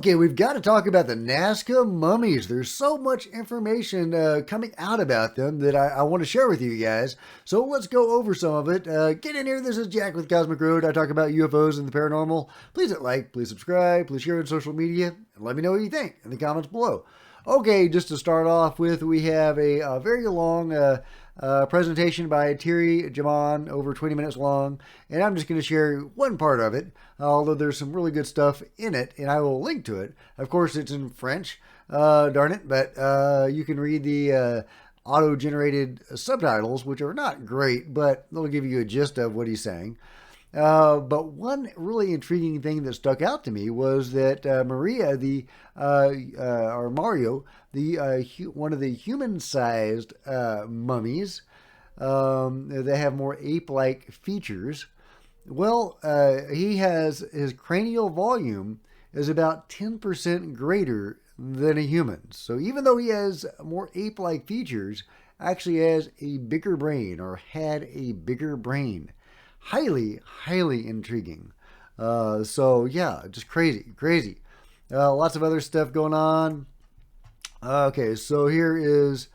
Okay, we've got to talk about the Nazca mummies. There's so much information coming out about them that I want to share with you guys. So let's go over some of it. Get in here. This is Jack with Cosmic Road. I talk about UFOs and the paranormal. Please hit like, please subscribe, please share on social media, and let me know what you think in the comments below. Okay, just to start off with, we have a very long presentation by Thierry Jamon, over 20 minutes long, and I'm just going to share one part of it, although there's some really good stuff in it, and I will link to it. Of course, it's in French, darn it, but you can read the auto-generated subtitles, which are not great, but they'll give you a gist of what he's saying. But one really intriguing thing that stuck out to me was that Maria, or Mario, one of the human-sized mummies, they have more ape-like features. Well, his cranial volume is about 10% greater than a human. So even though he has more ape-like features, actually has a bigger brain, or had a bigger brain. Highly, highly intriguing. So yeah, just crazy. Lots of other stuff going on. Okay, so here is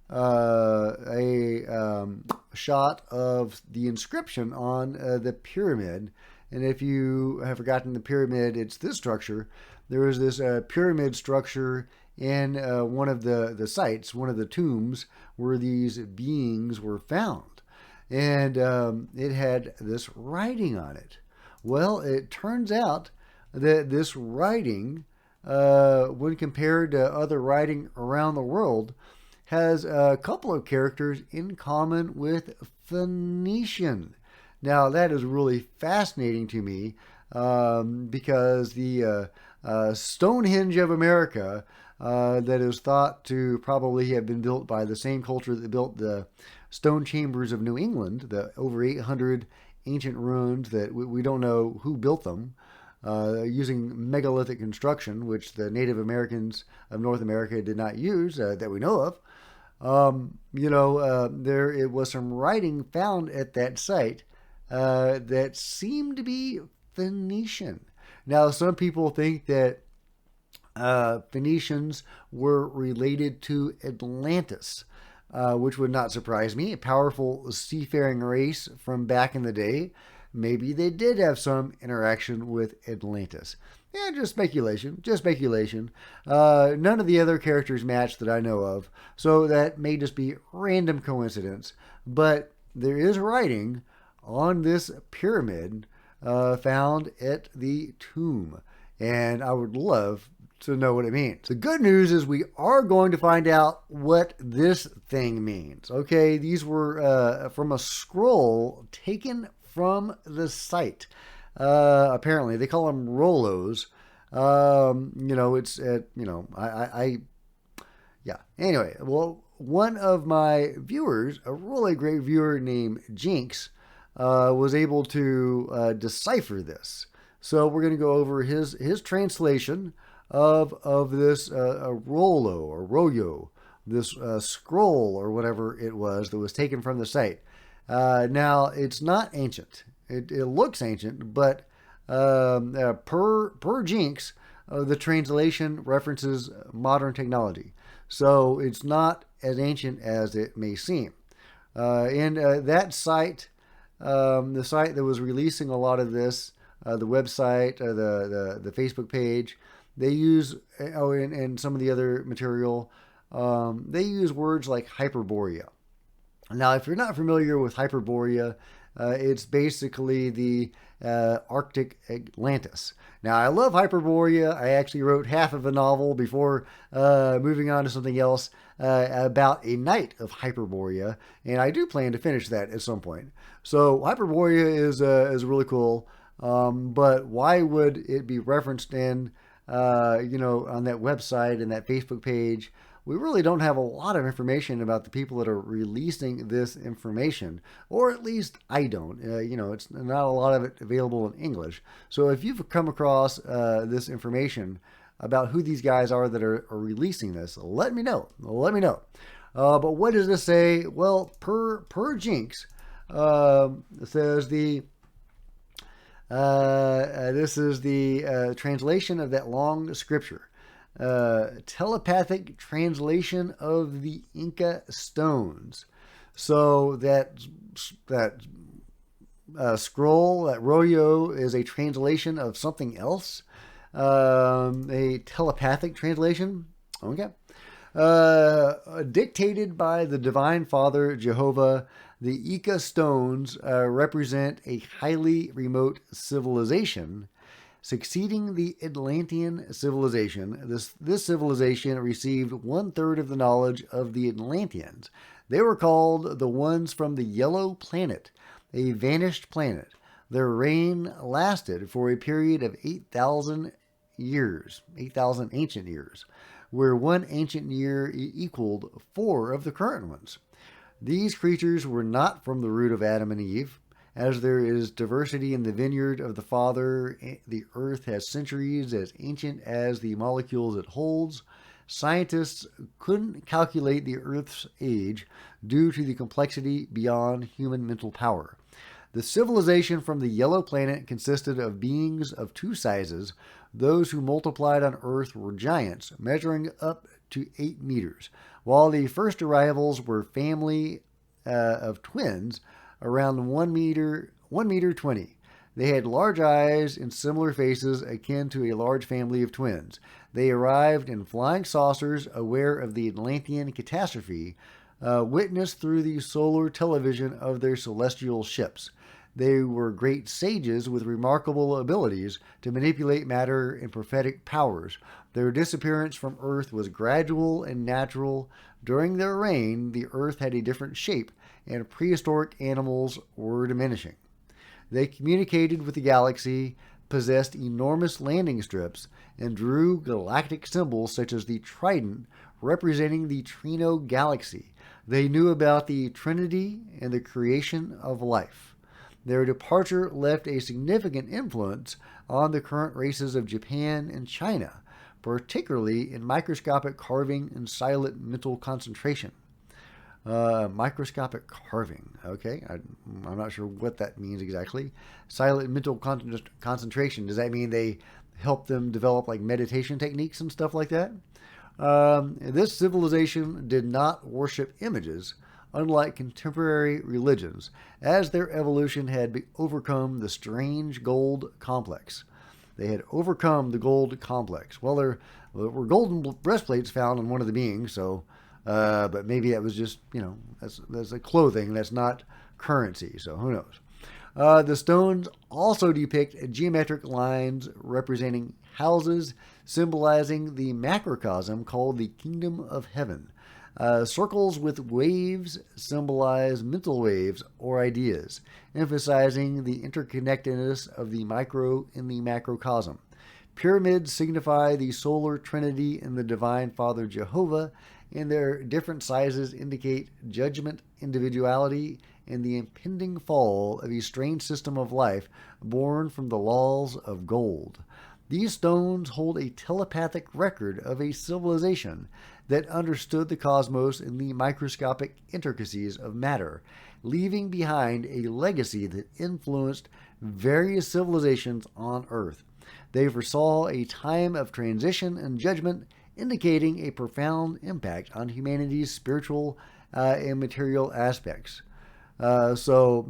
a shot of the inscription on the pyramid. And if you have forgotten the pyramid, it's this structure. There was this pyramid structure in one of the sites, one of the tombs, where these beings were found. And it had this writing on it. Well, it turns out that this writing, when compared to other writing around the world, has a couple of characters in common with Phoenician. Now, that is really fascinating to me because the Stonehenge of America, that is thought to probably have been built by the same culture that built the stone chambers of New England, the over 800 ancient ruins that we don't know who built them, using megalithic construction, which the Native Americans of North America did not use, that we know of. There was some writing found at that site that seemed to be Phoenician. Now, some people think that Phoenicians were related to Atlantis, which would not surprise me. A powerful seafaring race from back in the day. Maybe they did have some interaction with Atlantis. Yeah, just speculation. None of the other characters match that I know of, so that may just be random coincidence. But there is writing on this pyramid found at the tomb, and I would love to know what it means. The good news is we are going to find out what this thing means. Okay, these were from a scroll taken from the site. Apparently, they call them Rolos. Yeah. Anyway, well, one of my viewers, a really great viewer named Jinx, was able to decipher this. So we're going to go over his translation of this Rolo or Royo, this scroll or whatever it was that was taken from the site. Now, it's not ancient. It looks ancient, but per Jinx, the translation references modern technology. So it's not as ancient as it may seem. And that site, the site that was releasing a lot of this, the website, the Facebook page, they use, and some of the other material, they use words like Hyperborea. Now, if you're not familiar with Hyperborea, it's basically the Arctic Atlantis. Now, I love Hyperborea. I actually wrote half of a novel before moving on to something else about a night of Hyperborea, and I do plan to finish that at some point. So Hyperborea is really cool, but why would it be referenced in on that website and that Facebook page? We really don't have a lot of information about the people that are releasing this information, or at least I don't. It's not a lot of it available in English. So if you've come across this information about who these guys are that are releasing this, let me know. But what does this say? Well, per Jinx, it says This is the translation of that long scripture. Telepathic translation of the Inca stones. So that scroll, that rollo, is a translation of something else. A telepathic translation. Okay. Dictated by the Divine Father Jehovah, the Inca stones represent a highly remote civilization succeeding the Atlantean civilization. This civilization received 1/3 of the knowledge of the Atlanteans. They were called the ones from the Yellow Planet, a vanished planet. Their reign lasted for a period of 8,000 years, 8,000 ancient years, where one ancient year equaled 4 of the current ones. These creatures were not from the root of Adam and Eve. As there is diversity in the vineyard of the Father, the earth has centuries as ancient as the molecules it holds. Scientists couldn't calculate the earth's age due to the complexity beyond human mental power. The civilization from the Yellow Planet consisted of beings of 2 sizes. Those who multiplied on Earth were giants, measuring up to 8 meters, while the first arrivals were family of twins around 1 meter 20. They had large eyes and similar faces akin to a large family of twins. They arrived in flying saucers, aware of the Atlantean catastrophe, witnessed through the solar television of their celestial ships. They were great sages with remarkable abilities to manipulate matter and prophetic powers. Their disappearance from Earth was gradual and natural. During their reign, the Earth had a different shape, and prehistoric animals were diminishing. They communicated with the galaxy, possessed enormous landing strips, and drew galactic symbols such as the trident representing the Trino galaxy. They knew about the Trinity and the creation of life. Their departure left a significant influence on the current races of Japan and China, particularly in microscopic carving and silent mental concentration. Microscopic carving, okay? I'm not sure what that means exactly. Silent mental concentration, does that mean they help them develop like meditation techniques and stuff like that? This civilization did not worship images, unlike contemporary religions, as their evolution had overcome the strange gold complex. They had overcome the gold complex. Well, there were golden breastplates found on one of the beings, so, but maybe that was just, that's a clothing, that's not currency, so who knows. The stones also depict geometric lines representing houses, symbolizing the macrocosm called the Kingdom of Heaven. Circles with waves symbolize mental waves or ideas, emphasizing the interconnectedness of the micro in the macrocosm. Pyramids signify the solar trinity and the divine Father Jehovah, and their different sizes indicate judgment, individuality, and the impending fall of a strange system of life born from the laws of gold. These stones hold a telepathic record of a civilization that understood the cosmos and the microscopic intricacies of matter, leaving behind a legacy that influenced various civilizations on Earth. They foresaw a time of transition and judgment, indicating a profound impact on humanity's spiritual and material aspects. So,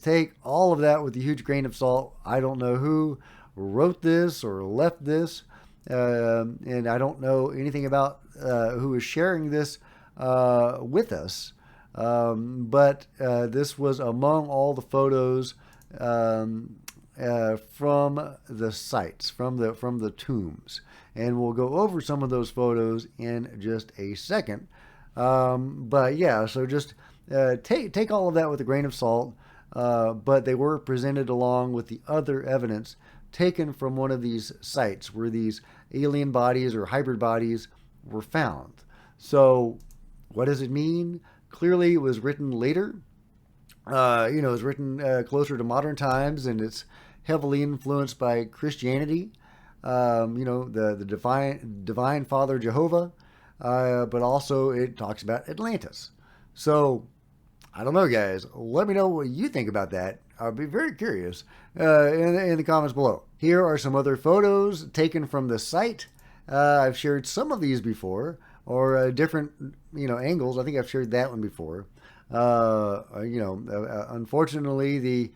take all of that with a huge grain of salt. I don't know who wrote this or left this, and I don't know anything about who is sharing this with us. But this was among all the photos from the sites, from the tombs, and we'll go over some of those photos in just a second. But yeah, so just take all of that with a grain of salt. But they were presented along with the other evidence taken from one of these sites where these alien bodies or hybrid bodies were found. So what does it mean? Clearly it was written later. It was written closer to modern times, and it's heavily influenced by Christianity. The divine Father Jehovah, but also it talks about Atlantis. So I don't know, guys. Let me know what you think about that. I'll be very curious in the comments below. Here are some other photos taken from the site. I've shared some of these before, or different, angles. I think I've shared that one before. Unfortunately, the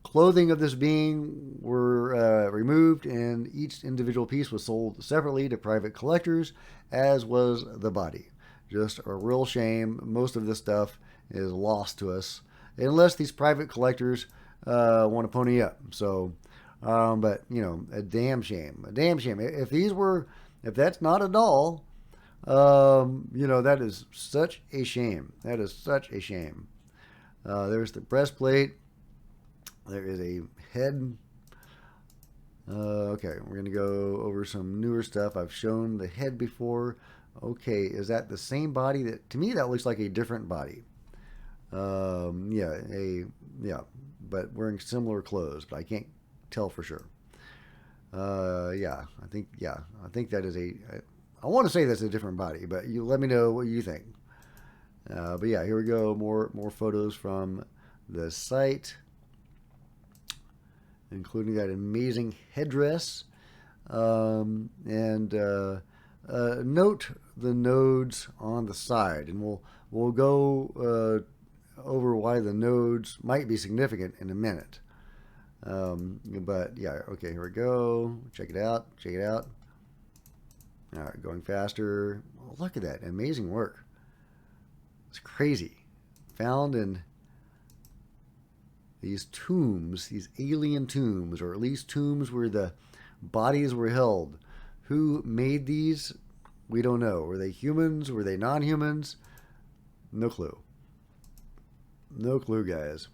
clothing of this being were removed, and each individual piece was sold separately to private collectors, as was the body. Just a real shame. Most of this stuff is lost to us, unless these private collectors want to pony up. So, but a damn shame. A damn shame. If that's not a doll, that is such a shame. That is such a shame. There's the breastplate. There is a head. Okay, we're going to go over some newer stuff. I've shown the head before. Okay, is that the same body? To me, that looks like a different body. Yeah, but wearing similar clothes, but I can't tell for sure. I think that is I want to say that's a different body, but you let me know what you think. But yeah, here we go. More photos from the site, including that amazing headdress. Note the nodes on the side, and we'll go over why the nodes might be significant in a minute. But yeah, okay, here we go. Check it out. Check it out. All right, going faster. Oh, look at that. Amazing work. It's crazy. Found in these tombs, these alien tombs, or at least tombs where the bodies were held. Who made these? We don't know. Were they humans? Were they non-humans? No clue. No clue, guys.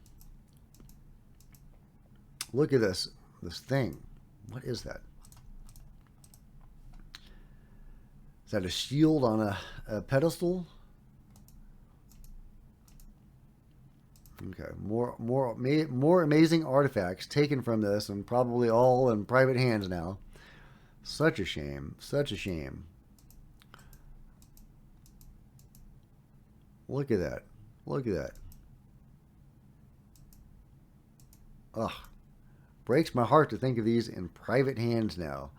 Look at this thing. What is that? Is that a shield on a pedestal? Okay, more amazing artifacts taken from this, and probably all in private hands now. Such a shame. Such a shame. Look at that. Look at that. Ugh. Breaks my heart to think of these in private hands now.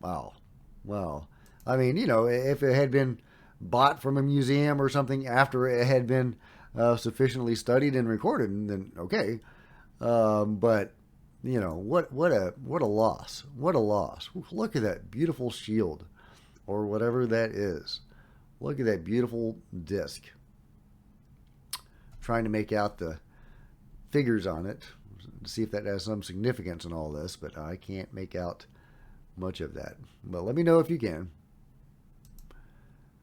Wow. Wow. I mean, if it had been bought from a museum or something after it had been sufficiently studied and recorded, then okay. But what a loss. What a loss. Look at that beautiful shield, or whatever that is. Look at that beautiful disc. Trying to make out the figures on it to see if that has some significance in all this, but I can't make out much of that. But let me know if you can.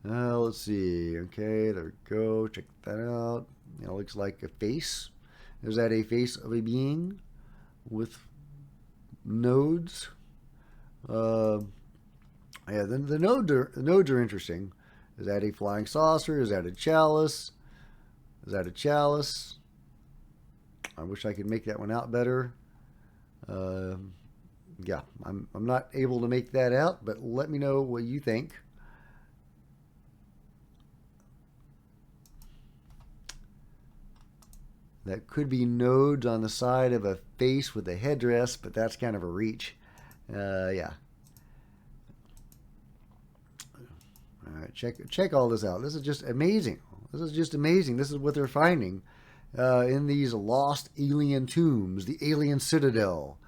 Let's see. Okay, there we go. Check that out. It looks like a face. Is that a face of a being with nodes? Yeah, the nodes are interesting. Is that a flying saucer? Is that a chalice? Is that a chalice? I wish I could make that one out better. Yeah, I'm not able to make that out, but let me know what you think. That could be nodes on the side of a face with a headdress, but that's kind of a reach. Yeah. All right, check all this out. This is just amazing. This is just amazing. This is what they're finding in these lost alien tombs, the alien citadel.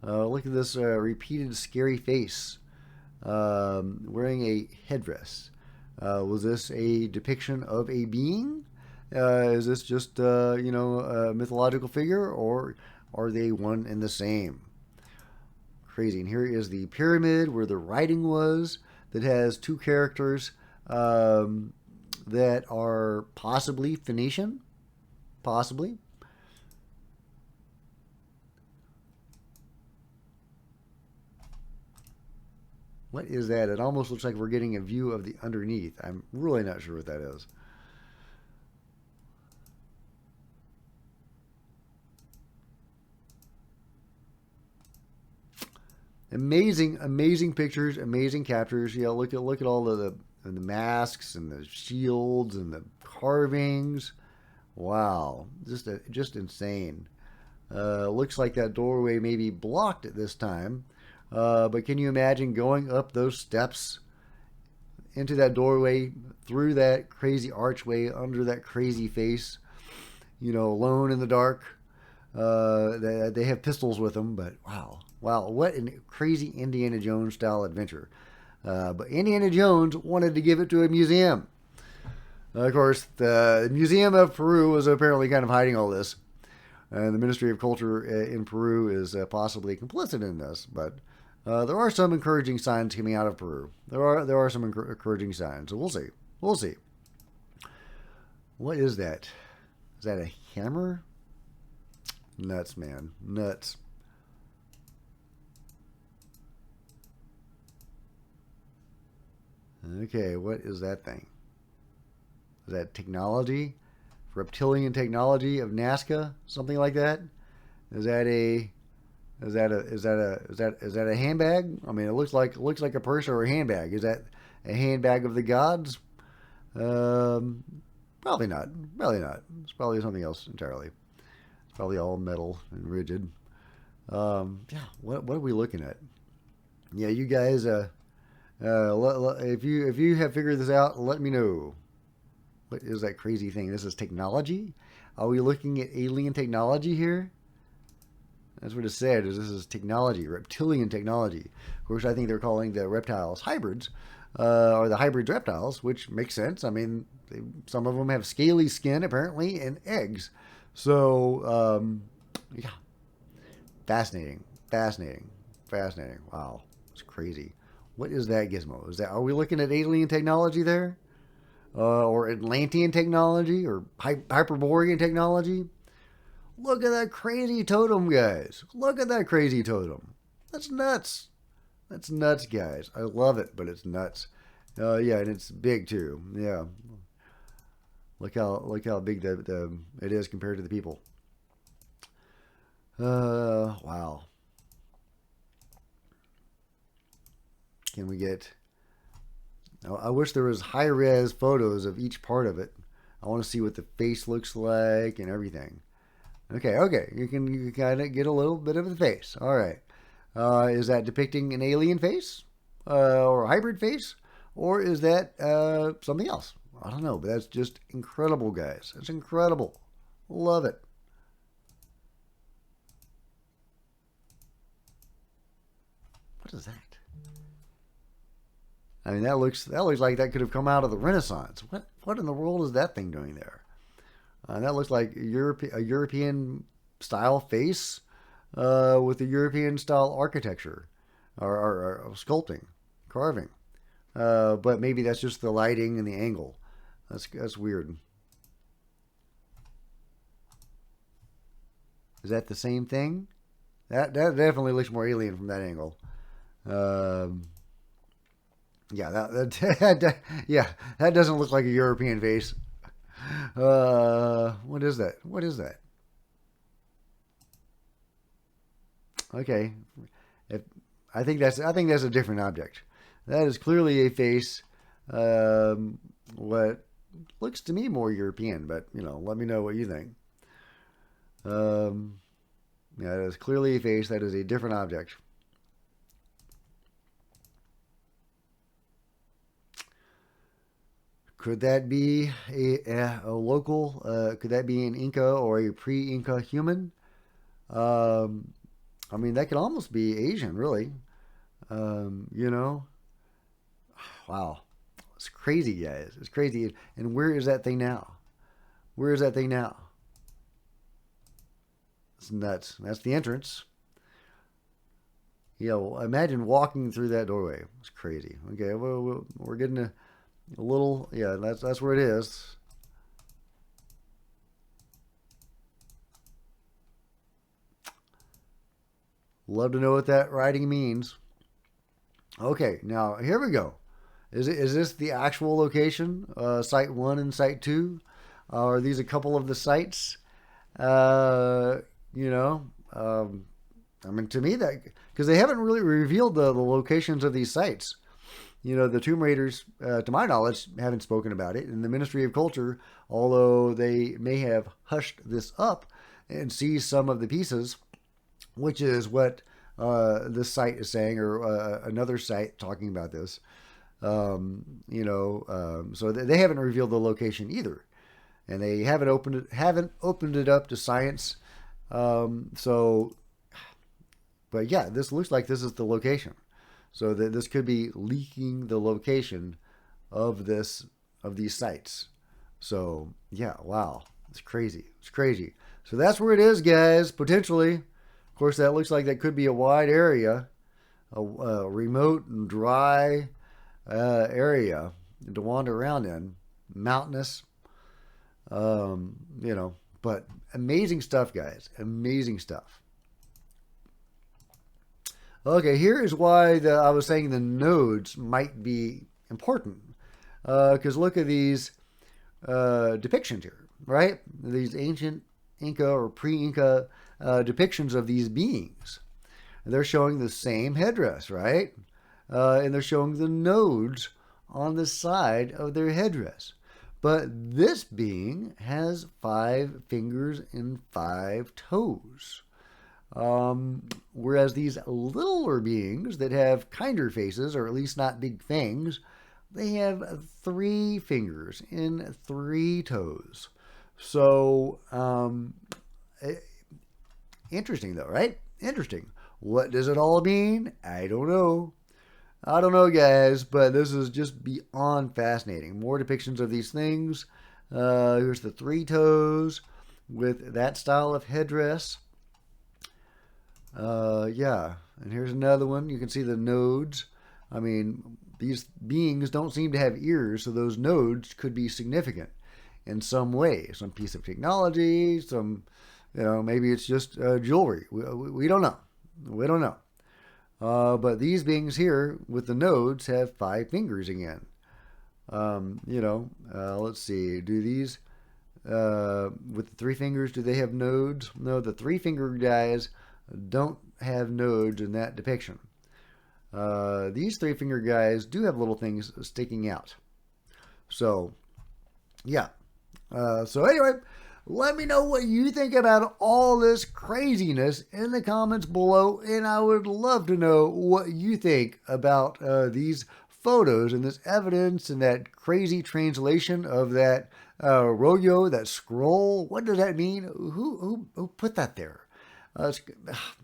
Look at this repeated scary face wearing a headdress. Was this a depiction of a being? Is this just a mythological figure, or are they one and the same? Crazy. And here is the pyramid where the writing was, that has two characters that are possibly Phoenician. Possibly. What is that? It almost looks like we're getting a view of the underneath. I'm really not sure what that is. Amazing, amazing pictures, amazing captures. Yeah, look at all of and the masks and the shields and the carvings. Wow, just insane. Looks like that doorway may be blocked at this time. But can you imagine going up those steps into that doorway, through that crazy archway, under that crazy face, alone in the dark? They have pistols with them, but wow, what a crazy Indiana Jones style adventure. But Indiana Jones wanted to give it to a museum. Of course, the Museum of Peru was apparently kind of hiding all this. And the Ministry of Culture in Peru is possibly complicit in this, but there are some encouraging signs coming out of Peru. There are some encouraging signs, so we'll see. We'll see. What is that? Is that a hammer? Nuts, man. Nuts. Okay, what is that thing? Is that technology? Reptilian technology of Nazca? Something like that? Is that a handbag? I mean, it looks like a purse or a handbag. Is that a handbag of the gods? Probably not. Probably not. It's probably something else entirely. It's probably all metal and rigid. Yeah. What are we looking at? Yeah, you guys. If you have figured this out, let me know. What is that crazy thing? This is technology? Are we looking at alien technology here? That's what it said, is this is technology, reptilian technology. Of course, I think they're calling the reptiles hybrids, or the hybrid reptiles, which makes sense. I mean, some of them have scaly skin, apparently, and eggs. So, yeah. Fascinating. Fascinating. Fascinating. Wow. It's crazy. What is that gizmo? Are we looking at alien technology there? Or Atlantean technology, or Hyperborean technology? Look at that crazy totem, guys. Look at that crazy totem. That's nuts. That's nuts, guys. I love it, but it's nuts. Yeah, and it's big too. Yeah. Look how big it is compared to the people. Wow. Can we get... I wish there was high-res photos of each part of it. I want to see what the face looks like and everything. Okay. You can kind of get a little bit of the face. All right. Is that depicting an alien face? Or a hybrid face? Or is that something else? I don't know, but that's just incredible, guys. It's incredible. Love it. What is that? I mean, that looks like that could have come out of the Renaissance. What in the world is that thing doing there? That looks like a European style face with a European style architecture or sculpting, carving. But maybe that's just the lighting and the angle. That's weird. Is that the same thing? That definitely looks more alien from that angle. Yeah, that doesn't look like a European face. What is that? What is that? Okay, I think that's a different object. That is clearly a face. What looks to me more European, but let me know what you think. Yeah, that is clearly a face. That is a different object. Could that be a local? Could that be an Inca or a pre-Inca human? I mean, that could almost be Asian, really. You know, wow, it's crazy, guys. It's crazy. And where is that thing now? Where is that thing now? It's nuts. That's the entrance. Imagine walking through that doorway. It's crazy. Okay, well, we're getting a little, yeah, that's where it is. Love to know what that writing means. Okay, now here we go. Is this the actual location? Site 1 and Site 2? Are these a couple of the sites? I mean, to me, that, because they haven't really revealed the locations of these sites. the Tomb Raiders, to my knowledge, haven't spoken about it. And the Ministry of Culture, although they may have hushed this up and seized some of the pieces, which is what this site is saying, or another site talking about this. So they haven't revealed the location either, and they haven't opened it up to science. But yeah, this looks like this is the location. So that this could be leaking the location of these sites. So yeah, wow, it's crazy. It's crazy. So that's where it is, guys. Potentially, of course, that looks like that could be a wide area, a remote and dry area to wander around in, mountainous. But amazing stuff, guys. Amazing stuff. Okay, here is why I was saying the nodes might be important. Because look at these depictions here, right? These ancient Inca or pre-Inca depictions of these beings. They're showing the same headdress, right? And they're showing the nodes on the side of their headdress. But this being has 5 fingers and 5 toes. Whereas these littler beings that have kinder faces, or at least not big fangs, they have 3 fingers and 3 toes. So, interesting though, right? Interesting. What does it all mean? I don't know. I don't know, guys, but this is just beyond fascinating. More depictions of these things. Here's the 3 toes with that style of headdress. Yeah, and here's another one. You can see the nodes. I mean, these beings don't seem to have ears, so those nodes could be significant in some way. Some piece of technology, maybe it's just jewelry. We don't know. We don't know. But these beings here with the nodes have 5 fingers again. Let's see. Do these with the 3 fingers, do they have nodes? No, the 3-finger guys don't have nodes in that depiction. These 3-finger guys do have little things sticking out. So, yeah. So anyway, let me know what you think about all this craziness in the comments below, and I would love to know what you think about these photos and this evidence and that crazy translation of that rollo, that scroll. What does that mean? Who put that there?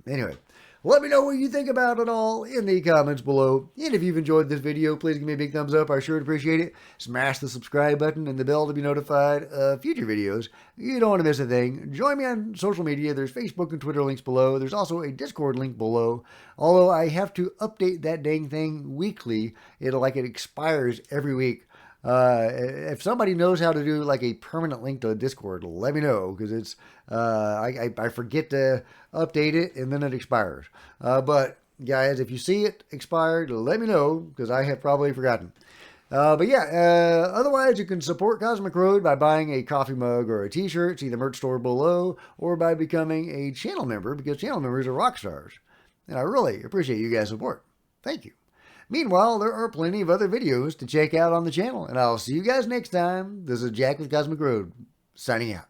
Anyway, let me know what you think about it all in the comments below. And if you've enjoyed this video, please give me a big thumbs up. I sure appreciate it. Smash the subscribe button and the bell to be notified of future videos. You don't want to miss a thing. Join me on social media. There's Facebook and Twitter links below. There's also a Discord link below. Although I have to update that dang thing weekly. It expires every week. If somebody knows how to do like a permanent link to a Discord, let me know, because it's I forget to update it and then it expires. But guys, if you see it expired, let me know, because I have probably forgotten. But yeah, otherwise you can support Cosmic Road by buying a coffee mug or a t-shirt. See the merch store below, or by becoming a channel member, because channel members are rock stars. And I really appreciate you guys' support. Thank you. Meanwhile, there are plenty of other videos to check out on the channel, and I'll see you guys next time. This is Jack with Cosmic Road, signing out.